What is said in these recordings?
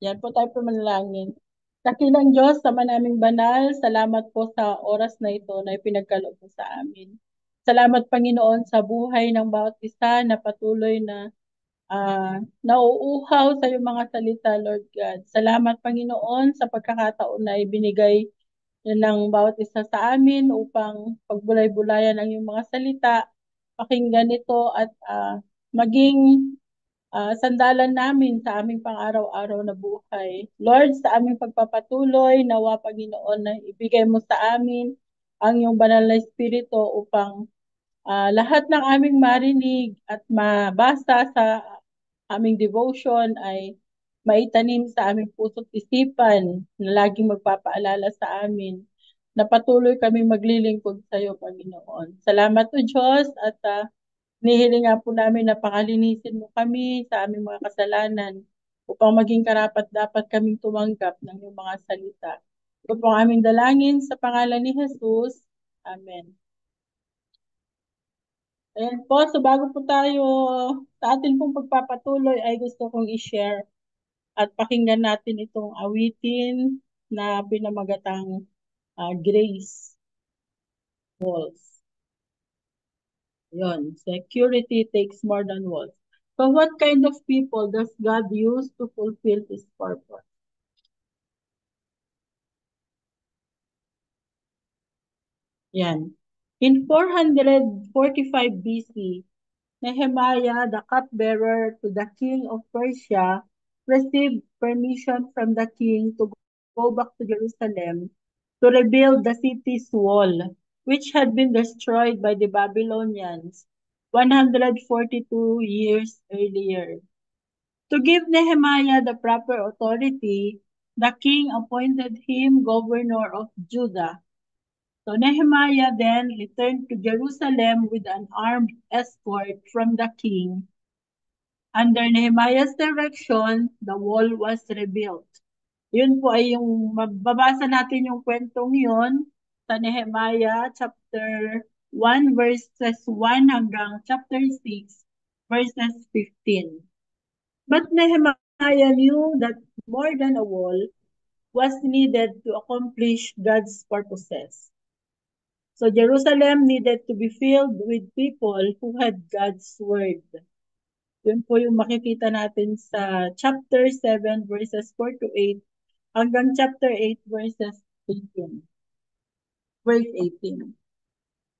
Yan po tayo manalangin. Dakilang Diyos, sama naming banal, salamat po sa oras na ito na ipinagkaloob mo sa amin. Salamat, Panginoon, sa buhay ng bawat isa na patuloy na nauuhaw sa iyong mga salita, Lord God. Salamat, Panginoon, sa pagkakataon na ibinigay ng bawat isa sa amin upang pagbulay-bulayan ang iyong mga salita, pakinggan ito at maging sandalan namin sa aming pang-araw-araw na buhay. Lord, sa aming pagpapatuloy, nawa Panginoon na ibigay mo sa amin ang iyong banal na espiritu upang lahat ng aming marinig at mabasa sa aming devotion ay maitanim sa aming puso't isipan na laging magpapaalala sa amin na patuloy kami maglilingkod sa iyo, Panginoon. Salamat o Diyos at nihiling nga po namin na pakalinisin mo kami sa aming mga kasalanan upang maging karapat-dapat kaming tumanggap ng iyong mga salita. Ito po ang aming dalangin sa pangalan ni Jesus. Amen. Ayan po, so bago po tayo sa atin pong pagpapatuloy ay gusto kong i-share at pakinggan natin itong awitin na pinamagatang Grace Walls. Yun, security takes more than walls. So what kind of people does God use to fulfill His purpose? Yan. In 445 BC, Nehemiah, the cupbearer to the king of Persia, received permission from the king to go back to Jerusalem to rebuild the city's wall, which had been destroyed by the Babylonians 142 years earlier. To give Nehemiah the proper authority, the king appointed him governor of Judah. So Nehemiah then returned to Jerusalem with an armed escort from the king. Under Nehemiah's direction, the wall was rebuilt. Yun po ay yung mababasa natin yung kwentong yun sa Nehemiah chapter 1 verses 1 hanggang chapter 6 verses 15. But Nehemiah knew that more than a wall was needed to accomplish God's purposes. So Jerusalem needed to be filled with people who had God's word. Yun po yung makikita natin sa chapter 7 verses 4 to 8 hanggang chapter 8 verses 18. Verse 18.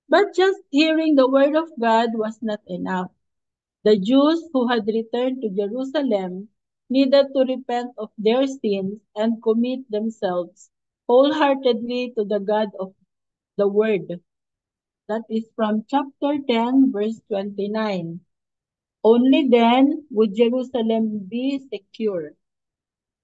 But just hearing the word of God was not enough. The Jews who had returned to Jerusalem needed to repent of their sins and commit themselves wholeheartedly to the God of the Word. That is from chapter 10, verse 29. Only then would Jerusalem be secure.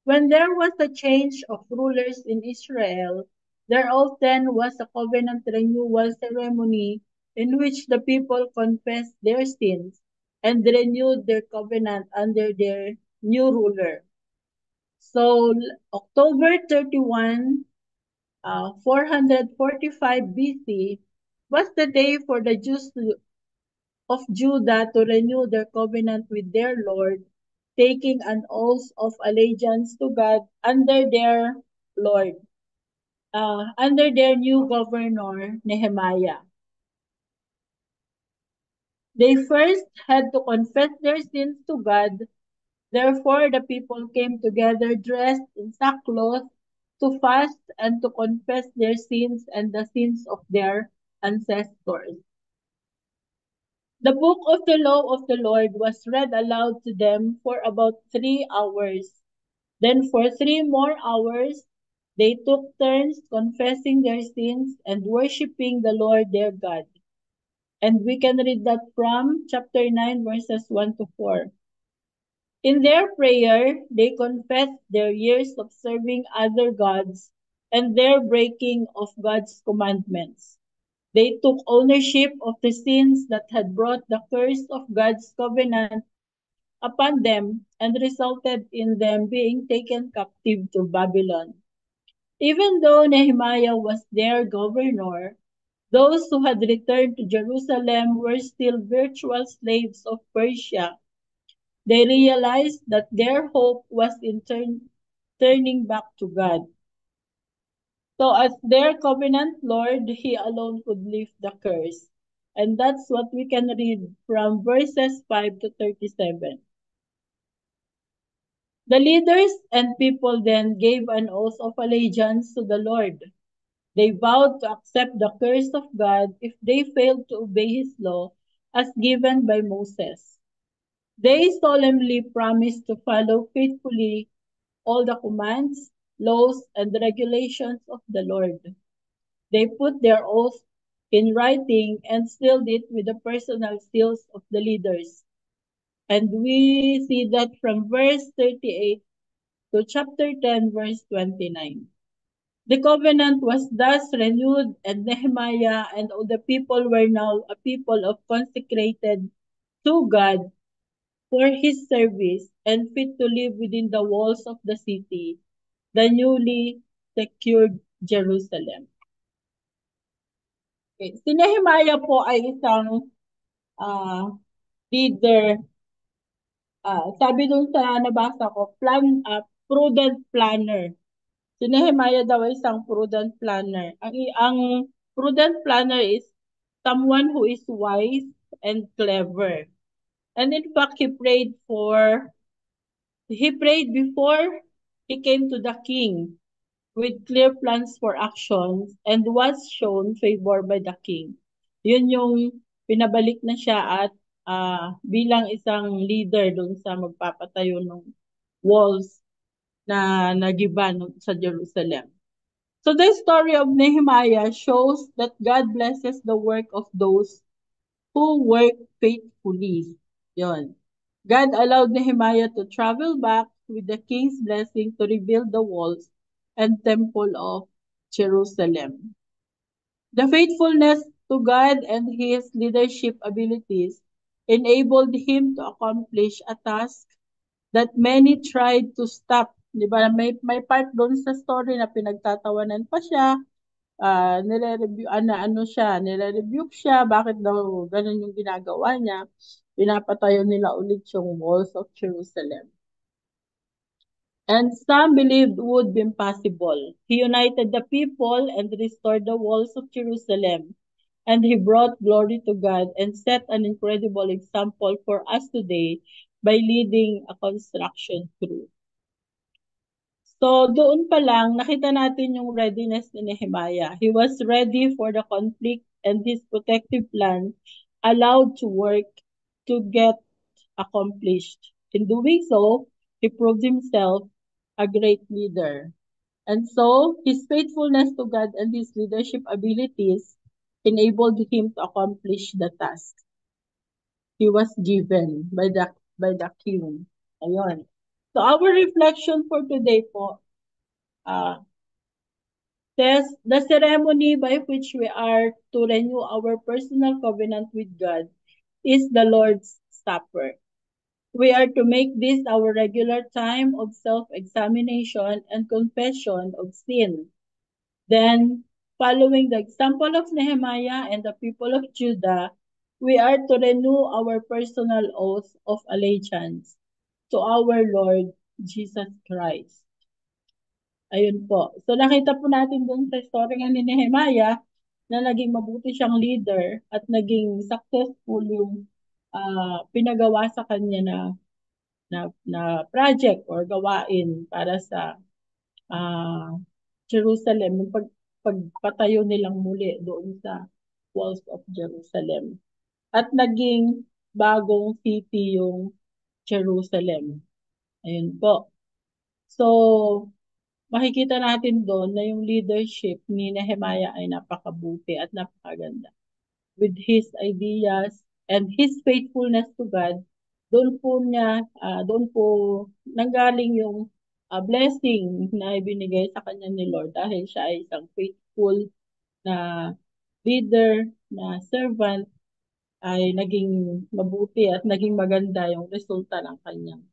When there was a change of rulers in Israel, there often was a covenant renewal ceremony in which the people confessed their sins and renewed their covenant under their new ruler. So, October 31, 445 BC was the day for the Jews of Judah to renew their covenant with their Lord, taking an oath of allegiance to God under their Lord, under their new governor, Nehemiah. They first had to confess their sins to God. Therefore, the people came together dressed in sackcloth to fast and to confess their sins and the sins of their ancestors. The book of the law of the Lord was read aloud to them for about 3 hours. Then for 3 more hours, they took turns confessing their sins and worshiping the Lord their God. And we can read that from chapter 9, verses 1 to 4. In their prayer, they confessed their years of serving other gods and their breaking of God's commandments. They took ownership of the sins that had brought the curse of God's covenant upon them and resulted in them being taken captive to Babylon. Even though Nehemiah was their governor, those who had returned to Jerusalem were still virtual slaves of Persia. They realized that their hope was turning back to God. So as their covenant Lord, He alone could lift the curse. And that's what we can read from verses 5 to 37. The leaders and people then gave an oath of allegiance to the Lord. They vowed to accept the curse of God if they failed to obey His law as given by Moses. They solemnly promised to follow faithfully all the commands, laws, and regulations of the Lord. They put their oath in writing and sealed it with the personal seals of the leaders. And we see that from verse 38 to chapter 10, verse 29. The covenant was thus renewed, and Nehemiah and all the people were now a people of consecrated to God for his service and fit to live within the walls of the city, the newly secured Jerusalem. Okay. Si Nehemiah po ay isang ah, leader. Sabi dun sa nabasa ko, prudent planner. Si Nehemiah daw ay isang prudent planner. Ang prudent planner is someone who is wise and clever. And in fact, he prayed before he came to the king with clear plans for actions and was shown favor by the king. Yun yung pinabalik na siya at bilang isang leader doon sa magpapatayo ng walls na nagiba sa Jerusalem. So the story of Nehemiah shows that God blesses the work of those who work faithfully. Yon. God allowed Nehemiah to travel back with the king's blessing to rebuild the walls and temple of Jerusalem. The faithfulness to God and his leadership abilities enabled him to accomplish a task that many tried to stop. Di ba? May part doon sa story na pinagtatawanan pa siya, nire-rebuke siya, bakit daw ganun yung ginagawa niya. Pinapatayo nila ulit yung walls of Jerusalem. And some believed would be impossible. He united the people and restored the walls of Jerusalem. And he brought glory to God and set an incredible example for us today by leading a construction crew. So doon pa lang, nakita natin yung readiness ni Nehemiah. He was ready for the conflict and his protective plan allowed to work to get accomplished. In doing so, he proved himself a great leader. And so, his faithfulness to God and his leadership abilities enabled him to accomplish the task he was given by the king. Ayun. So, our reflection for today po, uh, says the ceremony by which we are to renew our personal covenant with God is the Lord's Supper. We are to make this our regular time of self-examination and confession of sin. Then, following the example of Nehemiah and the people of Judah, we are to renew our personal oath of allegiance to our Lord Jesus Christ. Ayun po. So nakita po natin dun sa story nga ni Nehemiah na naging mabuti siyang leader at naging successful yung pinagawa sa kanya na project or gawain para sa uh, Jerusalem, yung pagpatayo nilang muli doon sa walls of Jerusalem. At naging bagong city yung Jerusalem. Ayun po. So, makikita natin doon na yung leadership ni Nehemiah ay napakabuti at napakaganda. With his ideas and his faithfulness to God, doon po nanggaling yung blessing na ibinigay sa kanya ni Lord dahil siya ay isang faithful na leader, na servant, ay naging mabuti at naging maganda yung resulta ng kanyang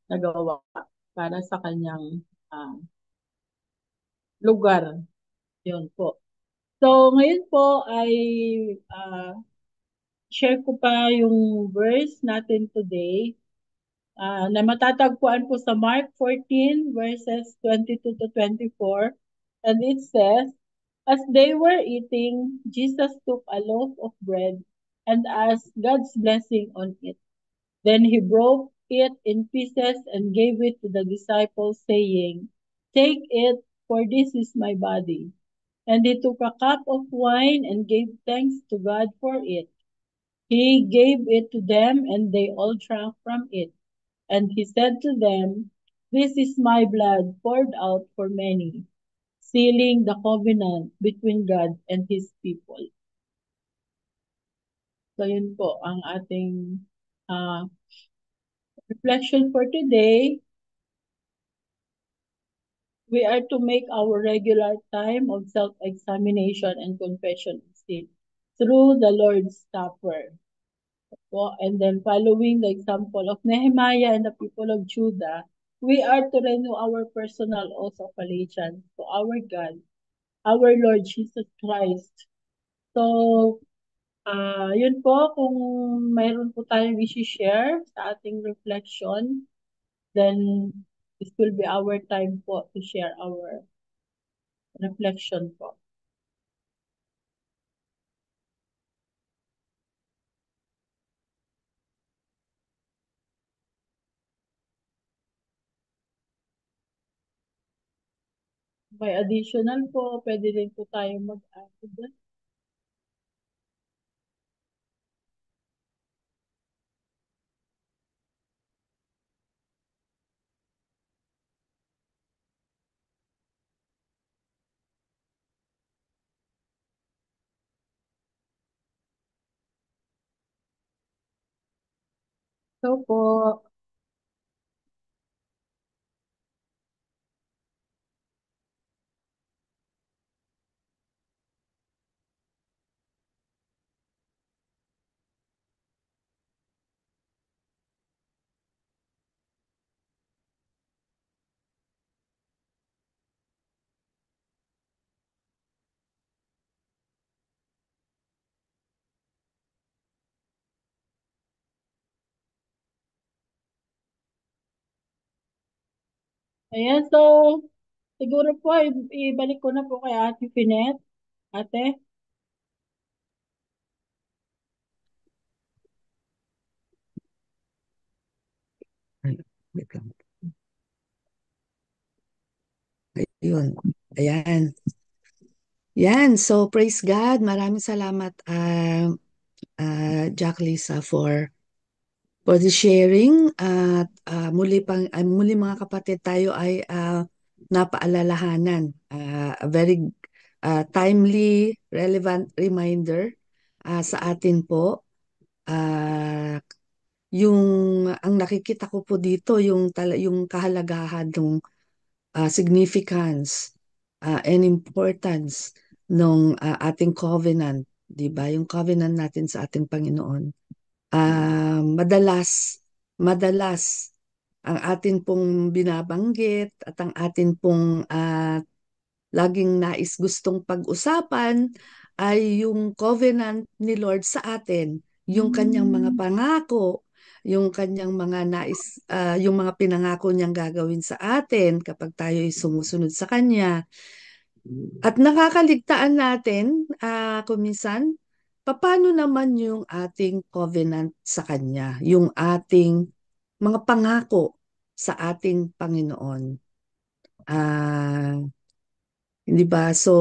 nagawa para sa kanyang lugar. Yun po. So, ngayon po ay share ko pa yung verse natin today na matatagpuan po sa Mark 14 verses 22 to 24. And it says, as they were eating, Jesus took a loaf of bread and asked God's blessing on it. Then he broke it in pieces and gave it to the disciples, saying, take it, for this is my body. And he took a cup of wine and gave thanks to God for it. He gave it to them, and they all drank from it. And he said to them, this is my blood poured out for many, sealing the covenant between God and his people. So yun po ang ating uh, reflection for today. We are to make our regular time of self-examination and confession of sin through the Lord's Supper. Po, and then following the example of Nehemiah and the people of Judah, we are to renew our personal oath of allegiance to our God, our Lord Jesus Christ. So, yun po, kung mayroon po tayong i-share sa ating reflection, then this will be our time po to share our reflection po. May additional po, pwede din po tayo mag-add doon. So po, ayan, so siguro po, ibalik ko na po kay Ate Finet. Ate, Ay, wait lang. Ayun. Ayan. Yan. So, praise God. Maraming salamat, Jack Lisa, for the sharing. At muli mga kapatid, tayo ay napaalalahanan. A very timely, relevant reminder sa atin po. Ah, yung ang nakikita ko po dito yung kahalagahan ng significance and importance ng ating covenant, 'di ba? Yung covenant natin sa ating Panginoon. Madalas ang atin pong binabanggit at ang atin pong laging nais gustong pag-usapan ay yung covenant ni Lord sa atin, yung kanyang mga pangako, yung kanyang mga yung mga pinangako niyang gagawin sa atin kapag tayo ay sumusunod sa kanya. At nakakaligtaan natin, kuminsan, paano naman yung ating covenant sa kanya, yung ating mga pangako sa ating Panginoon. Hindi ba? So,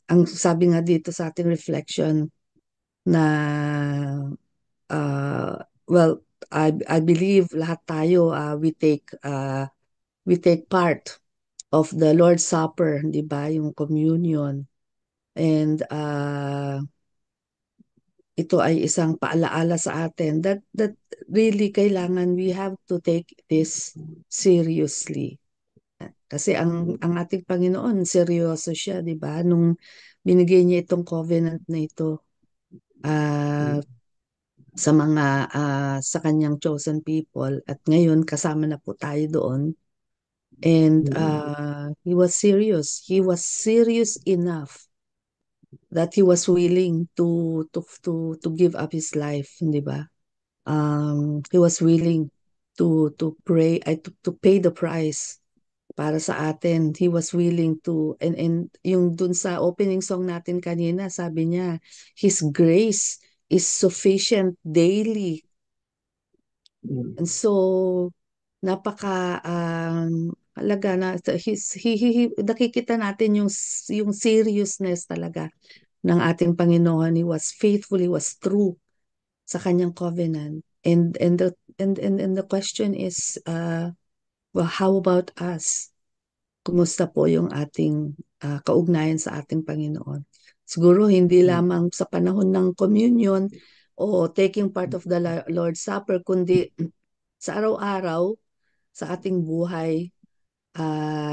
ang sabi nga dito sa ating reflection na, uh, well, I believe lahat tayo, we take part of the Lord's Supper, di ba? Yung communion. And ito ay isang paalaala sa atin that really kailangan we have to take this seriously. Kasi ang ating Panginoon, seryoso siya, di ba? Nung binigay niya itong covenant na ito ah, sa mga sa kanyang chosen people at ngayon kasama na po tayo doon. And he was serious. He was serious enough that he was willing to give up his life, di ba? He was willing to pay the price para sa atin. He was willing to, and yung dun sa opening song natin kanina, sabi niya, His grace is sufficient daily. And so, napaka halaga na nakikita natin yung seriousness talaga ng ating Panginoon. He was faithful, he was true sa kanyang covenant. And the question is, well, how about us? Kumusta po yung ating kaugnayan sa ating Panginoon? Siguro hindi lamang sa panahon ng communion o taking part of the Lord's Supper, kundi sa araw-araw, sa ating buhay,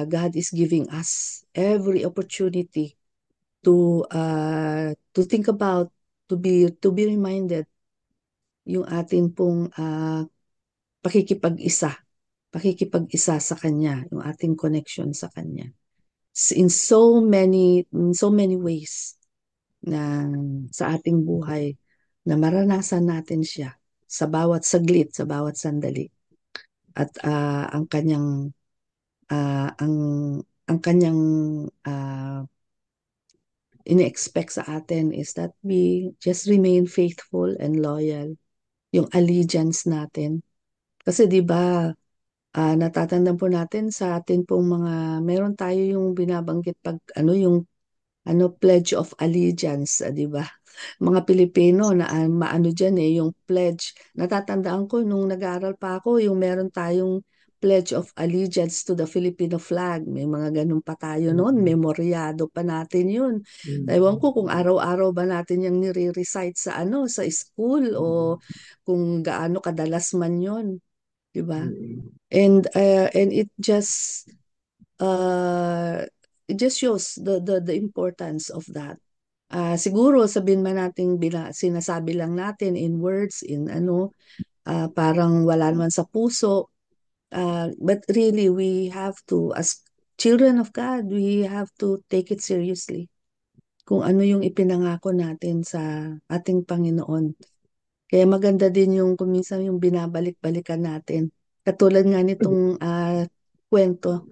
God is giving us every opportunity to think about, to be reminded yung ating pong pakikipag-isa sa Kanya, yung ating connection sa Kanya. In so many ways na sa ating buhay na maranasan natin siya sa bawat saglit, sa bawat sandali. At ang kanyang ine-expect sa atin is that we just remain faithful and loyal, yung allegiance natin. Kasi 'di ba, natatandaan po natin sa atin pong meron tayo yung binabanggit pag yung Pledge of Allegiance, 'di ba? Mga Pilipino na maano diyan yung pledge. Natatandaan ko nung nag-aaral pa ako, yung meron tayong Pledge of Allegiance to the Filipino flag. May mga ganun pa tayo noon, memoryado pa natin 'yun. Ewan ko kung araw-araw ba natin yung nire-recite sa school o kung gaano kadalas man 'yun, 'di ba? And uh, it just shows the importance of that. Siguro sabihin man natin sinasabi lang natin in words, parang wala naman sa puso. But really, we have to, as children of God, we have to take it seriously. Kung ano yung ipinangako natin sa ating Panginoon. Kaya maganda din yung kung minsan yung binabalik-balikan natin. Katulad nga nitong kwento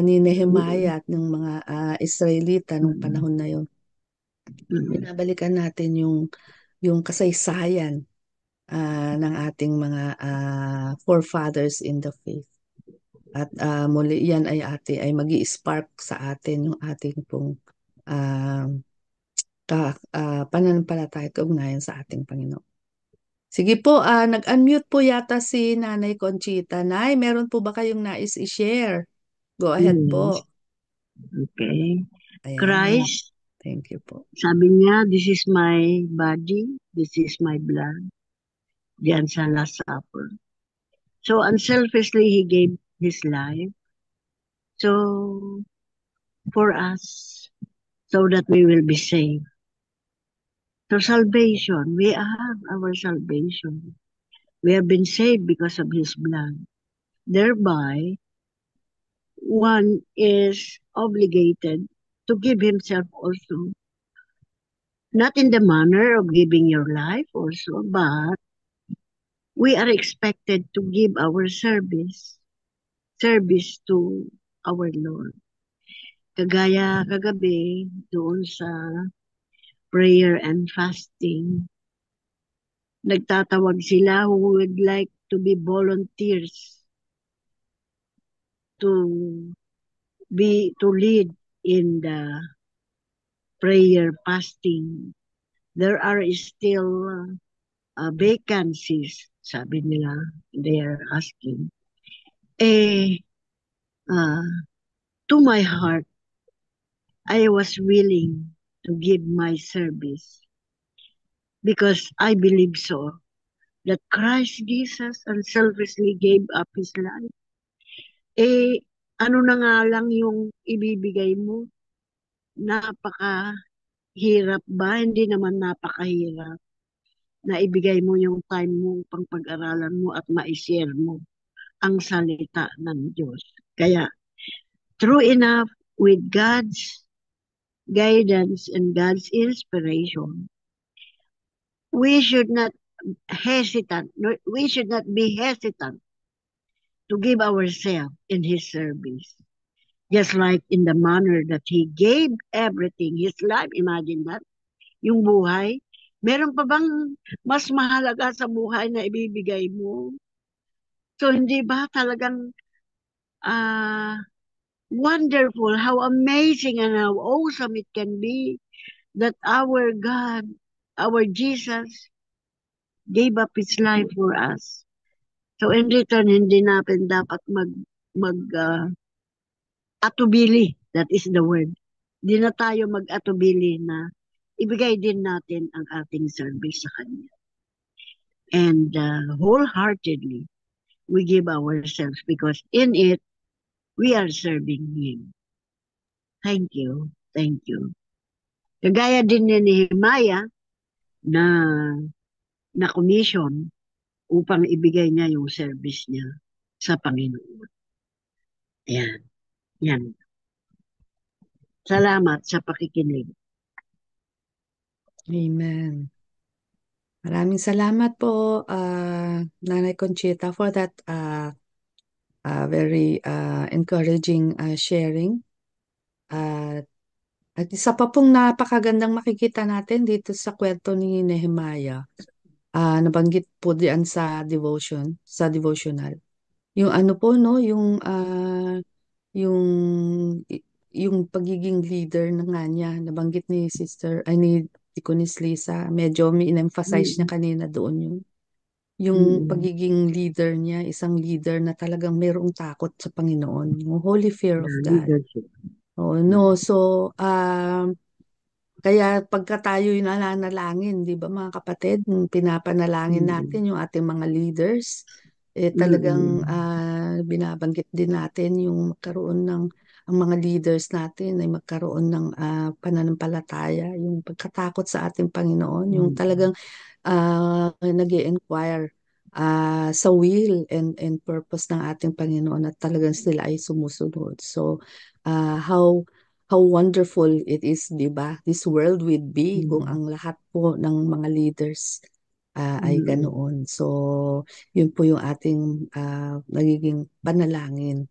ni Nehemiah at ng mga Israelita nung panahon na yun. Binabalikan natin yung kasaysayan ng ating mga forefathers in the faith. At muli yan ay magi-spark sa atin yung ating pong pananampalataya at ugnayan sa ating Panginoon. Sige po, nag-unmute po yata si Nanay Conchita. Nay, meron po ba kayong nais i-share? Go ahead po. Okay. Ayan. Christ, thank you po. Sabi niya, this is my body, this is my blood. Diyan sa Last Supper. So unselfishly, He gave His life. So, for us, so that we will be saved. So salvation, we have our salvation. We have been saved because of His blood. Thereby, one is obligated to give himself also. Not in the manner of giving your life also, but we are expected to give our service to our Lord. Kagaya kagabi, doon sa prayer and fasting, nagtatawag sila who would like to be volunteers to lead in the prayer fasting. There are still vacancies, sabi nila, they are asking. To my heart, I was willing to give my service because I believe so that Christ Jesus unselfishly gave up His life. Ano na nga lang yung ibibigay mo? Napakahirap ba? Hindi naman napakahirap na ibigay mo yung time mo pang pag-aralan mo at ma-share mo ang salita ng Diyos. Kaya, true enough, with God's guidance and God's inspiration, we should not hesitant. We should not be hesitant to give ourselves in His service. Just like in the manner that He gave everything, His life, imagine that, yung buhay. Meron pa bang mas mahalaga sa buhay na ibibigay mo? So, hindi ba talagang wonderful, how amazing and how awesome it can be that our God, our Jesus, gave up His life for us. So, in return, hindi natin dapat atubili. That is the word. Hindi na tayo mag-atubili na ibigay din natin ang ating service sa Kanya. And wholeheartedly, we give ourselves because in it, we are serving Him. Thank you. Thank you. Kagaya din ni Nehemiah na na-commission upang ibigay niya yung service niya sa Panginoon. Yan. Yan. Salamat sa pakikinig. Amen. Maraming salamat po, Nanay Conchita, for that very encouraging sharing. At isa pa pong napakagandang makikita natin dito sa kwento ni Nehemiah, nabanggit po diyan sa devotional. Yung ano po, no, yung yung pagiging leader na nga niya, nabanggit ni Deaconess Lisa, medyo in-emphasize niya kanina doon yung pagiging leader niya, isang leader na talagang mayroong takot sa Panginoon, yung holy fear of God. Leadership. Oh, no, so kaya pagka tayo'y nananalangin, di ba mga kapatid, pinapanalangin natin yung ating mga leaders, talagang binabanggit din natin yung magkaroon ng ang mga leaders natin ay magkaroon ng pananampalataya, yung pagkatakot sa ating Panginoon, yung talagang nag-i-inquire sa will and purpose ng ating Panginoon at talagang sila ay sumusunod. So, how wonderful it is, di ba? This world would be kung ang lahat po ng mga leaders ay ganoon. So, yun po yung ating nagiging panalangin.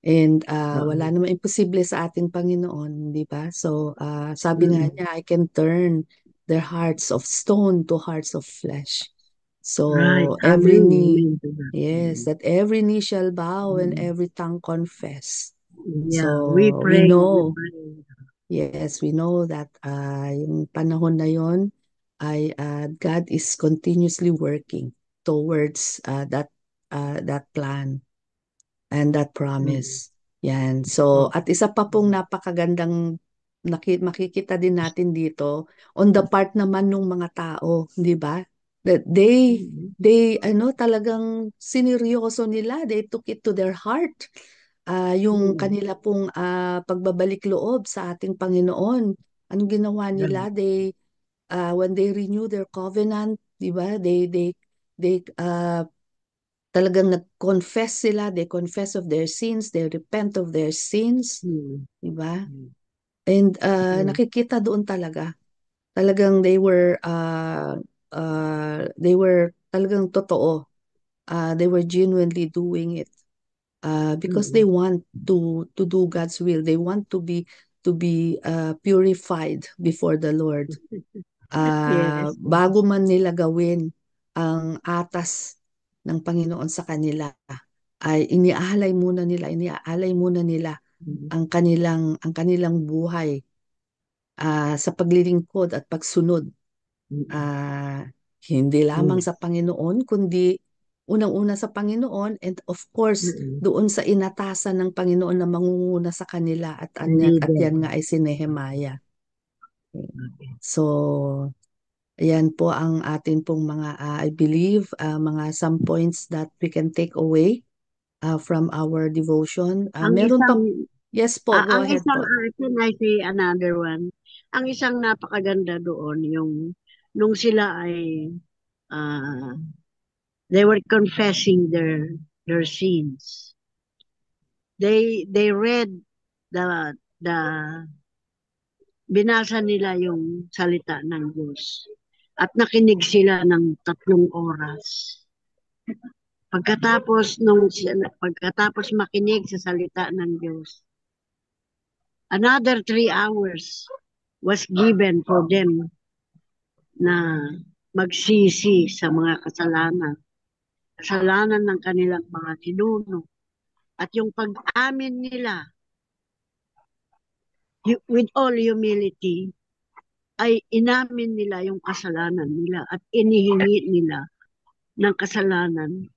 And wala namang imposible sa ating Panginoon, di ba? So, sabi nga niya, I can turn their hearts of stone to hearts of flesh. So, Right. every Amen. knee, Amen to that. yes, that every knee shall bow and every tongue confess. Yeah, So, we pray. know, We pray. yes, we know that yung panahon na yon ay God is continuously working towards that plan and that promise. Yan. So, at isa pa pong napakagandang makikita din natin dito on the part naman ng mga tao, di ba? That they talagang sineryoso nila, they took it to their heart. Yung kanila pong pagbabalik loob sa ating Panginoon. Anong ginawa nila? They when they renew their covenant, di ba? They talagang nag-confess sila, they confess of their sins, they repent of their sins, di ba? And nakikita doon talagang they were talagang totoo. They were genuinely doing it because they want to do God's will. They want to be purified before the Lord. Yes. Bago man nila gawin ang atas ng Panginoon sa kanila, ay iniaalay muna nila ang kanilang buhay sa paglilingkod at pagsunod. Hindi lamang sa Panginoon, kundi unang-una sa Panginoon, and of course, doon sa inatasan ng Panginoon na mangunguna sa kanila at yan nga ay si Nehemiah. So, ayan po ang atin pong mga, I believe, some points that we can take away from our devotion. Meron pa, yes po, go ahead po. Can I say another one? Ang isang napakaganda doon, nung sila ay, they were confessing their sins. They read binasa nila yung salita ng Diyos. At nakinig sila ng 3 oras. Pagkatapos makinig sa salita ng Diyos, another 3 hours was given for them na magsisi sa mga kasalanan ng kanilang mga ninuno. At yung pag-amin nila, with all humility, ay inamin nila yung kasalanan nila at inihingi nila ng kasalanan.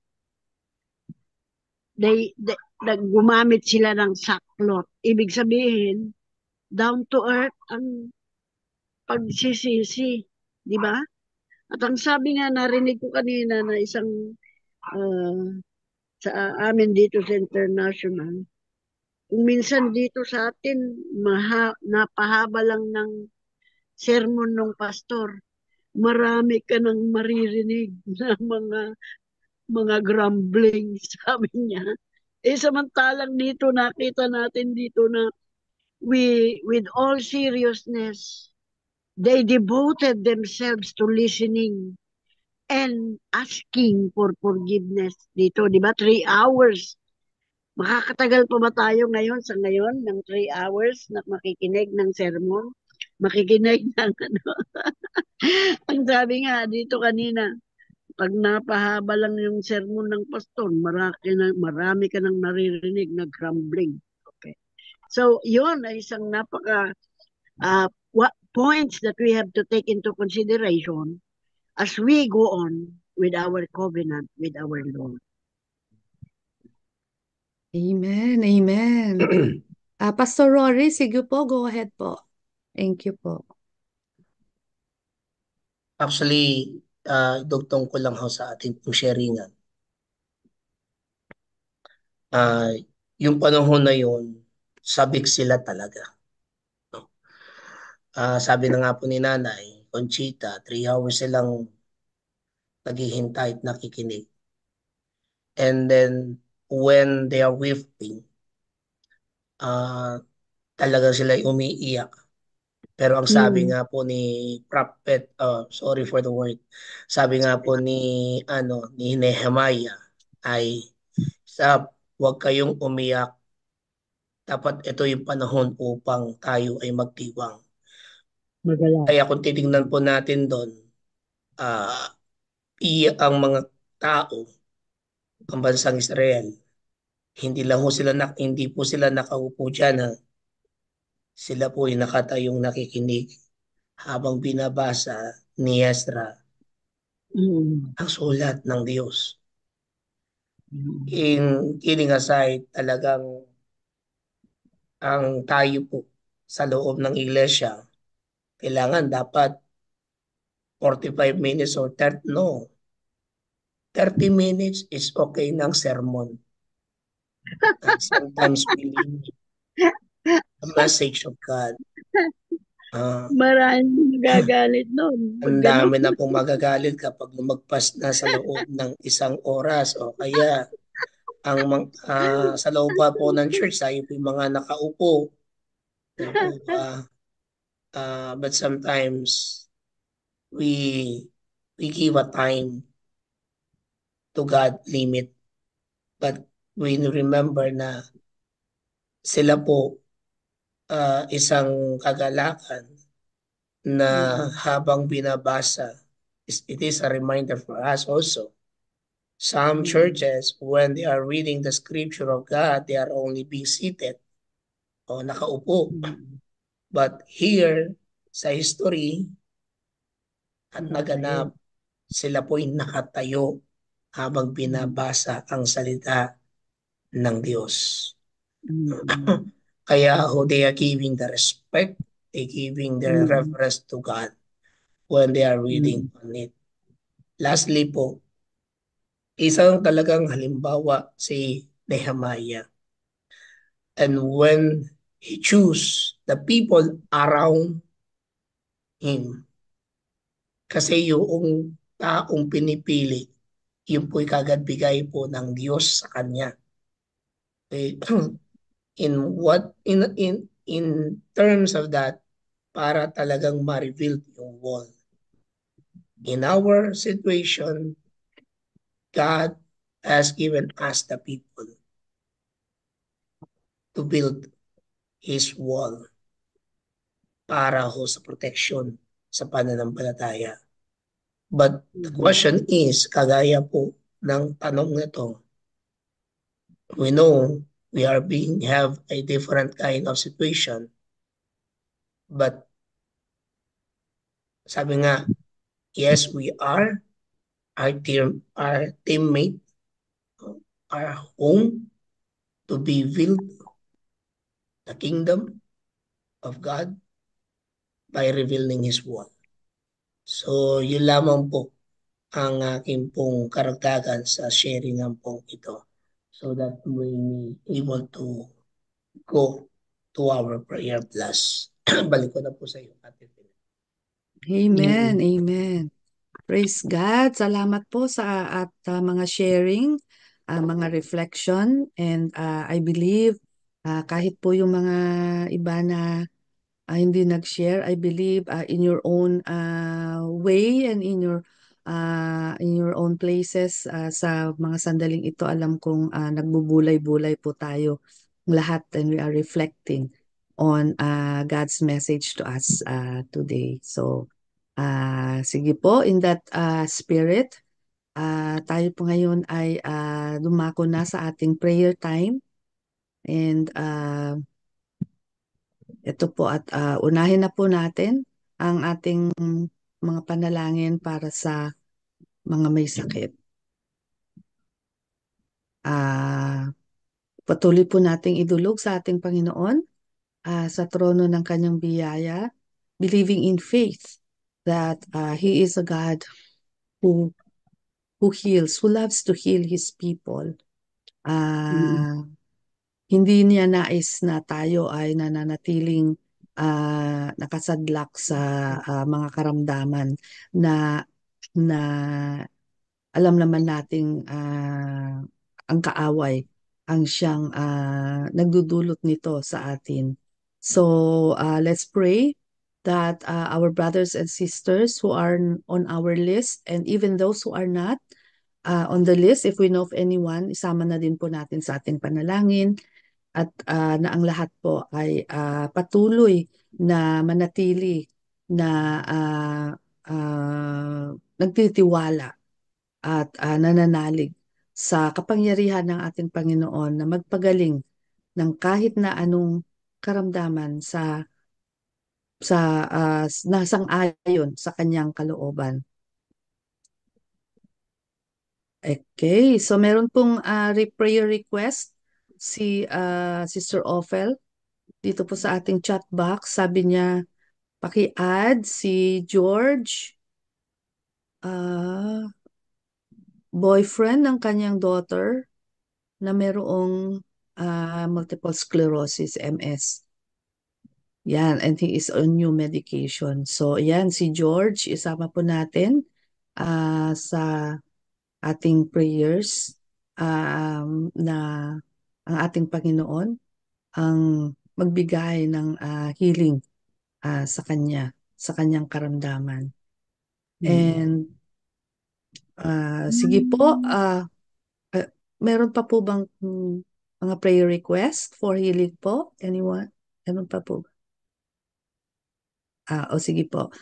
Gumamit sila ng sackcloth. Ibig sabihin, down to earth ang pagsisisi. Di ba? At ang sabi nga, narinig ko kanina na isang sa amin dito sa international, kung minsan dito sa atin, napahaba lang ng sermon ng pastor, marami ka nang maririnig na mga grumbling, sabi niya. Samantalang dito, nakita natin dito na with all seriousness, they devoted themselves to listening and asking for forgiveness. Dito, di ba? 3 hours. Makakatagal pa ba tayo ngayon ng 3 hours na makikinig ng sermon? Makikinig ng ano? Ang sabi nga dito kanina, pag napahaba lang yung sermon ng pastor, marami ka nang naririnig na grumbling. Okay. So, yun ay isang points that we have to take into consideration as we go on with our covenant with our Lord. Amen. Amen. Pastor Rory, sige po, go ahead po. Thank you po. Actually, dugtong ko lang ho sa ating pong sharingan. Yung panahon na yun, sabik sila talaga. Sabi na nga po ni Nanay, Conchita, 3 hours silang naghihintay at nakikinig. And then, when they are weeping, talaga sila umiiyak. Pero ang sabi nga po ni Prophet, sorry for the word, sabi nga po ni Nehemiah ay, huwag kayong umiyak. Dapat ito yung panahon upang tayo ay magdiwang. Magala. Kaya kung titingnan po natin doon, iyak ang mga tao, ang bansang Israel, hindi po sila nakaupo dyan. Sila po ay nakatayong nakikinig habang binabasa ni Ezra ang sulat ng Diyos. Kidding aside, talagang ang tayo po sa loob ng iglesia, kailangan dapat 45 minutes or 30 minutes is okay ng sermon. And sometimes we leave the message of God. Maraming magagalit nun. Ang dami na pong magagalit kapag lumagpas na sa loob ng 1 oras o kaya sa loob po ng church tayo po yung mga nakaupo. But sometimes we give a time to God limit. But we remember na sila po isang kagalakan na habang binabasa, it is a reminder for us also. Some churches, when they are reading the scripture of God, they are only being seated o nakaupo. But here, sa history, at naganap, sila po'y nakatayo habang binabasa ang salita ng Diyos. Kaya they are giving the respect, they giving their reverence to God when they are reading on it. Lastly po, isang talagang halimbawa si Nehemiah. And when he choose the people around him, kasi yung taong pinipili, yun po'y kagad bigay po ng Diyos sa kanya. Okay. In terms of that, para talagang ma-reveal yung wall. in our situation, God has given us the people to build His wall para ho sa protection sa pananampalataya. But the question is, kagaya po ng tanong na to, we know we are being have a different kind of situation, but sabi nga, yes, we are our teammate, our home to be build the kingdom of God by revealing His word. So, yun lamang po ang aking pong karagdagan sa sharing ng pong ito. So that we able to go to our prayer plus. Balik ko na po sa iyo, Ate Phil. Amen, amen. Praise God. Salamat po sa at mga sharing, mga reflection, and I believe kahit po yung mga iba na hindi nag-share, I believe in your own way and in your own places sa mga sandaling ito, alam kong nagbubulay-bulay po tayo lahat, and we are reflecting on God's message to us today. So, sige po, in that spirit, tayo po ngayon ay dumako na sa ating prayer time. And ito po at unahin na po natin ang ating mga panalangin para sa mga may sakit. Patuloy po nating idulog sa ating Panginoon sa trono ng kanyang biyaya, believing in faith that He is a God who heals, who loves to heal His people. Hindi niya nais na tayo ay nananatiling nakasadlak sa mga karamdaman na alam naman nating ang kaaway ang siyang nagdudulot nito sa atin. So let's pray that our brothers and sisters who are on our list, and even those who are not on the list, if we know of anyone, isama na din po natin sa ating panalangin, at na ang lahat po ay patuloy na manatili na nagtitiwala at nananalig sa kapangyarihan ng ating Panginoon na magpagaling ng kahit na anong karamdaman sa nasang-ayon sa kanyang kalooban. Okay, so meron pong prayer request si Sister Ophel dito po sa ating chat box. Sabi niya, paki-add si George, boyfriend ng kanyang daughter na merong multiple sclerosis, MS. Yan, and he is on new medication. So yan, si George, isama po natin sa ating prayers na ang ating Panginoon ang magbigay ng healing sa kanya, sa kanyang karamdaman. And sige po, meron pa po bang mga prayer request for healing po? Anyone? Meron pa po? O sige po.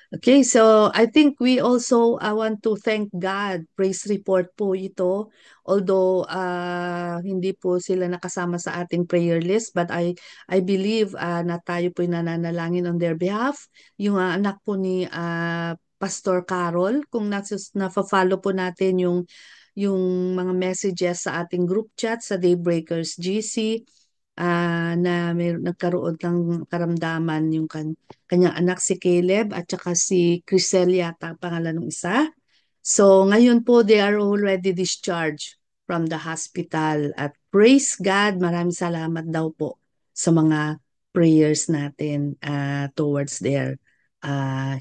Okay, so I think we also want to thank God. Praise report po ito. Although hindi po sila nakasama sa ating prayer list, but I believe na tayo po nananalangin on their behalf. Yung anak po ni Pastor Carol, kung na-follow po natin yung mga messages sa ating group chat sa Daybreakers GC, na nagkaroon ng karamdaman yung kanyang anak si Caleb at saka si Crisel yata ang pangalan ng isa. So ngayon po they are already discharged from the hospital, at praise God, maraming salamat daw po sa mga prayers natin towards their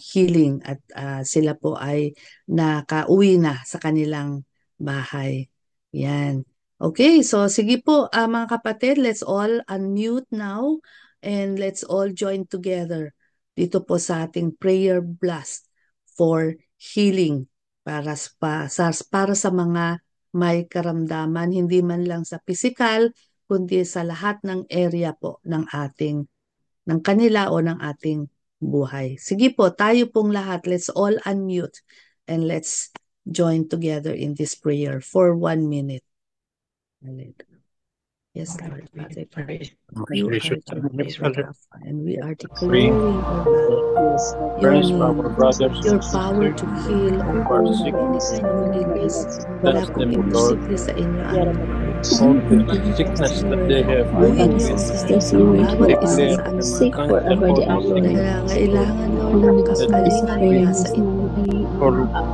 healing, at sila po ay nakauwi na sa kanilang bahay. Yan. Okay, so sige po mga kapatid, let's all unmute now and let's all join together dito po sa ating prayer blast for healing para sa mga may karamdaman, hindi man lang sa physical, kundi sa lahat ng area po ng kanila o ng ating buhay. Sige po, tayo pong lahat, let's all unmute and let's join together in this prayer for 1 minute. Yes, Lord, Father God, you are Jehovah Rapha, and we are declaring, O God, your Prayers for our name, brothers your and power to sisters heal, O who are God, sick. any kind of illness. Wala Touch pong them, Lord. imposible sa inyo, ano Lord. All the Give us, sickness that Lord, they have, buuin we niyo, O God, sisters ang Lord who bawat isa are declare sa and amin, sick Lord. cancel wherever all they are, these Lord. Nangailangan, Lord, Only ng because of this kagalingan prayer, mula sa Miss inyo. Melody,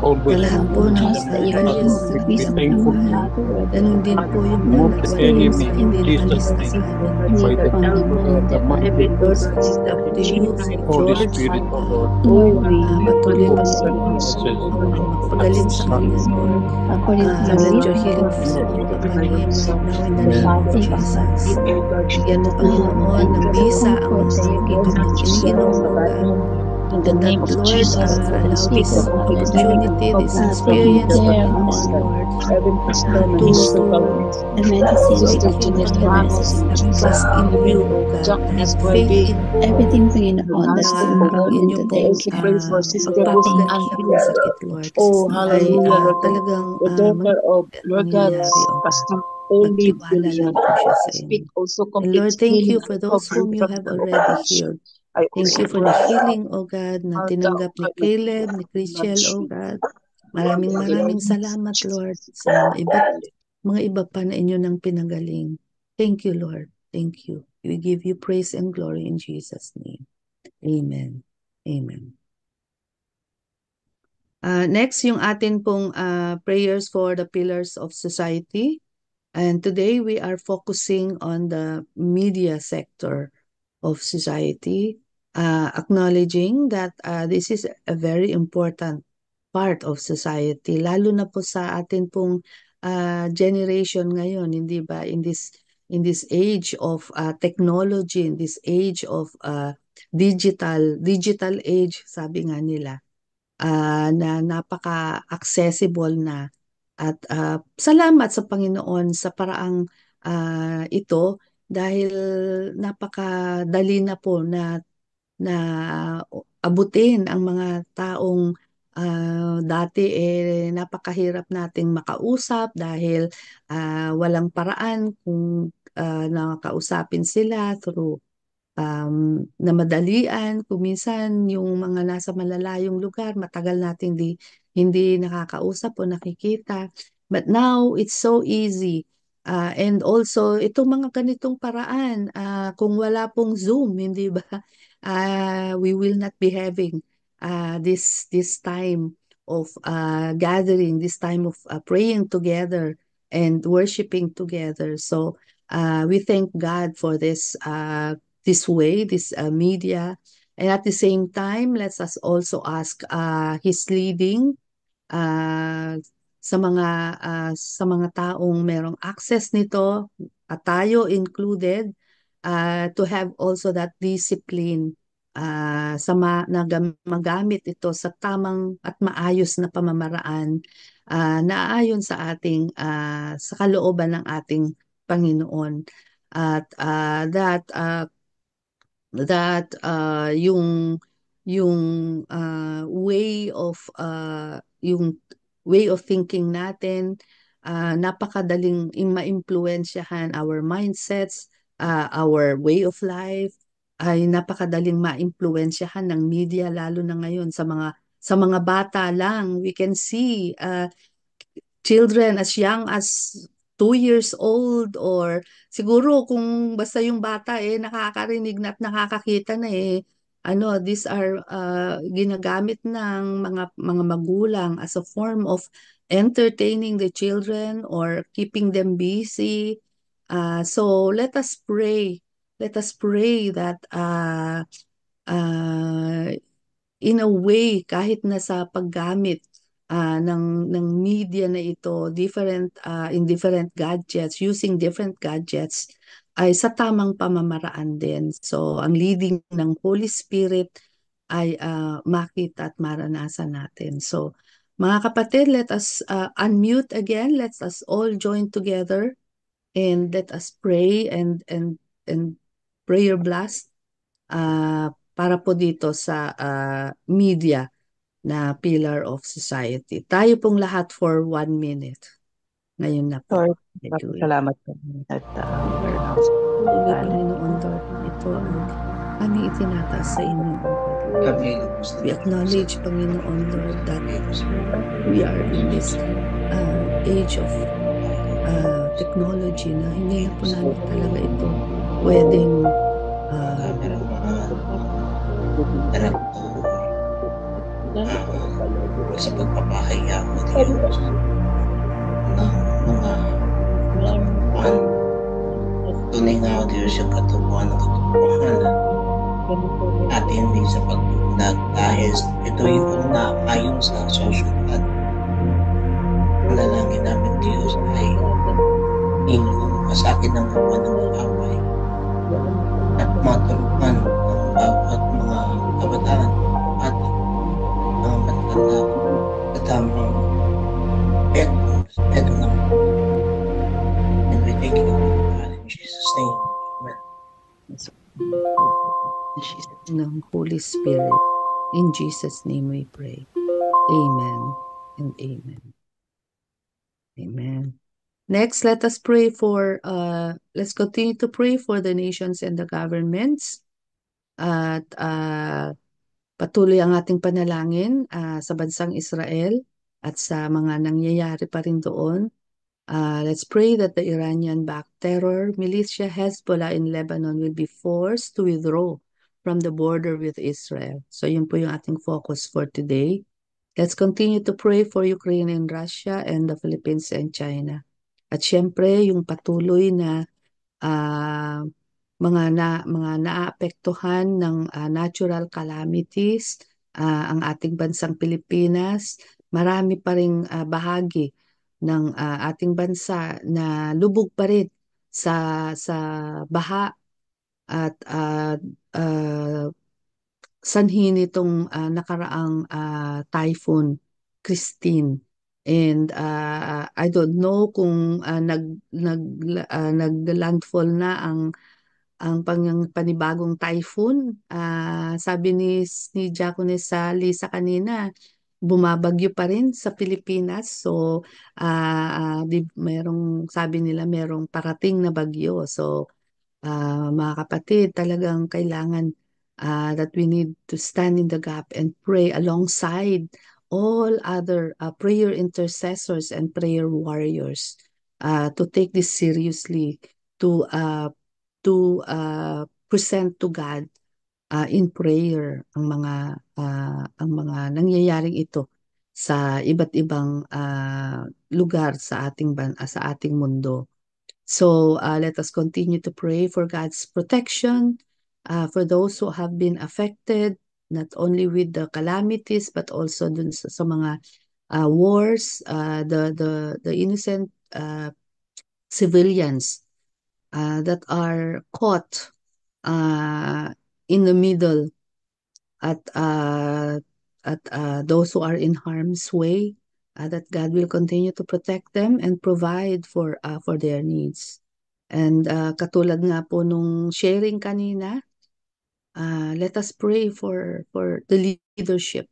always Sa we lahat have po the ng trust that you can areas ng increase be aming upon thankful. them, buhay, Father, wherever they ganun are. din po yung mga Move the nagwawala enemy na in hindi Jesus' naalis na sa name. amin. Breathe By the upon them, power Lord, of the their mighty body, Lord, Jesus. we lift up to you si Holy George, Spirit, O O God. Lord, Lord, we Patuloy, who Panginoon, promises ang magpagaling sa kanya, Lord. according to your Let will, your healing Lord, fall upon him right now in the Amen. name of thank you, Jesus. Father. Bigyan mo, Panginoon, And ng the bisa ang comfort that you give to kanyang each iniinom, O God. And that, Lord, allow this opportunity, this taking experience, care of Panginoon, Lord, to the medicines make that him, the Panginoon, nurses have trust in you, O God, have faith in you, everything, Panginoon, that's so na ang important inyo pong today. pagpapagaling Thank siya you. kung sakit, Lord, ay talagang mangyayari, O God. Magtiwala lang po siya sa inyo. And Lord, thank you for those whom you have already healed. Thank you for the healing, O God, na tinanggap ni Caleb, ni Chrisel, O God. Maraming salamat, Lord, sa mga iba pa na inyo nang pinagaling. Thank you, Lord. Thank you. We give you praise and glory in Jesus' name. Amen. Amen. Next, yung atin pong prayers for the pillars of society. And today we are focusing on the media sector of society, acknowledging that this is a very important part of society, lalo na po sa atin pong generation ngayon, hindi ba? In this age of technology, in this age of digital age, sabi nga nila, na napaka-accessible na. At salamat sa Panginoon sa paraang ito dahil napakadali na po na abutin ang mga taong dati napakahirap nating makausap dahil walang paraan kung nakausapin sila through na madalian. Kung minsan yung mga nasa malalayong lugar, matagal nating hindi nakakausap o nakikita. But now, it's so easy. And also, itong mga ganitong paraan, kung wala pong Zoom, hindi ba? We will not be having this time of gathering, this time of praying together and worshiping together. So, we thank God for this way, this media. And at the same time, let us also ask His leading uh, sa mga taong merong access nito, at tayo included, to have also that discipline magamit ito sa tamang at maayos na pamamaraan na ayon sa ating sa kalooban ng ating Panginoon. At yung yung way of thinking natin, napakadaling maimpluwensyahan our mindsets, our way of life, ay napakadaling maimpluwensyahan ng media, lalo na ngayon sa mga bata lang. We can see children as young as 2 years old, or siguro kung basta yung bata nakakarinig na at nakakakita na these are ginagamit ng mga magulang as a form of entertaining the children or keeping them busy. So let us pray that in a way, kahit na sa paggamit ng media na ito, in different gadgets, using different gadgets, ay sa tamang pamamaraan din. So, ang leading ng Holy Spirit ay makita at maranasan natin. So, mga kapatid, let us unmute again. Let us all join together and let us pray and prayer blast para po dito sa media na pillar of society. Tayo pong lahat for 1 minute. Ngayon na po. Lord, Hallelujah. salamat po at Patuloy, Panginoon Lord, ito ang aming itinataas sa inyo. We acknowledge, Panginoon Lord, that we are in this age of technology na hindi na po namin talaga ito pwedeng sa pagpapahiya mo Diyos ng mga katotohanan. Tunay nga o Diyos yung katubuan ng katotohanan at hindi sa pagbulag dahil ito yung naayon sa sosyedad. Ang lalangin namin Diyos ay inyong kasakin ng buwan ng away at matulungan ang bawat mga kabataan at mga matanda sa tamang eto naman. And we thank you God in Jesus' name. Amen. ng Holy Spirit. In Jesus' name we pray. Amen and amen. Amen. Next, let us pray for, let's continue to pray for the nations and the governments. At patuloy ang ating panalangin sa bansang Israel at sa mga nangyayari pa rin doon. Let's pray that the Iranian-backed terror militia Hezbollah in Lebanon will be forced to withdraw from the border with Israel. So yun po yung ating focus for today. Let's continue to pray for Ukraine and Russia and the Philippines and China. At syempre, yung patuloy na mga naapektuhan ng natural calamities, ang ating bansang Pilipinas, marami pa ring bahagi ng ating bansa na lubog pa rin sa baha at sanhi nitong nakaraang typhoon Christine. And I don't know kung nag-landfall na ang panibagong typhoon. Sabi ni Diaconess Lisa kanina, bumabagyo pa rin sa Pilipinas. So sabi nila merong parating na bagyo. So mga kapatid, talagang kailangan that we need to stand in the gap and pray alongside all other prayer intercessors and prayer warriors to take this seriously, to present to God in prayer ang mga nangyayaring ito sa iba't ibang lugar sa ating mundo. So let us continue to pray for God's protection for those who have been affected, not only with the calamities but also dun sa mga wars, the innocent civilians that are caught in the middle at those who are in harm's way, that God will continue to protect them and provide for their needs. And katulad nga po nung sharing kanina, let us pray for the leadership,